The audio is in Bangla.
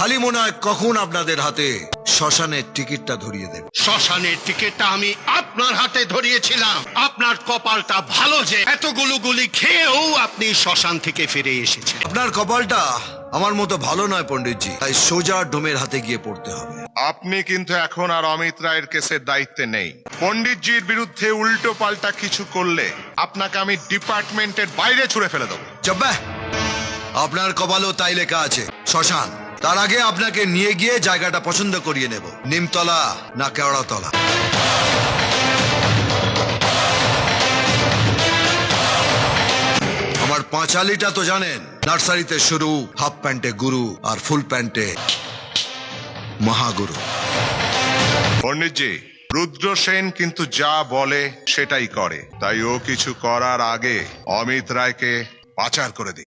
খালি মনে হয় কখন আপনাদের হাতে শ্মশানের টিকিটটা ধরিয়ে দেব। শ্মশানের টিকিটটা আমি আপনার হাতে ধরিয়েছিলাম। আপনার কপালটা ভালো যে এতগুলো গুলি খেয়েও আপনি শ্মশান থেকে ফিরে এসেছেন। আপনার কপালটা আমার মতো ভালো নয় পণ্ডিতজি, তাই সোজা ডোমের হাতে গিয়ে পড়তে হবে। আপনি কিন্তু এখন আর অমিত রায়ের কেসের দায়িত্বে নেই। পণ্ডিতজির বিরুদ্ধে উল্টো পাল্টা কিছু করলে আপনাকে আমি ডিপার্টমেন্টের বাইরে ছুড়ে ফেলে দেবো। জব্বা, আপনার কপালও তাই লেখা আছে শ্মশান। তার আগে আপনাকে নিয়ে গিয়ে জায়গাটা পছন্দ করিয়ে নেব, নিমতলা না কেওড়াতলা। আমার পাঁচালিটা তো জানেন, নার্সারিতে শুরু, হাফ প্যান্টে গুরু আর ফুল প্যান্টে মহাগুরু। পণ্ডিতজি, রুদ্র সেন কিন্তু যা বলে সেটাই করে, তাই ও কিছু করার আগে অমিত রায়কে পাচার করে দিই।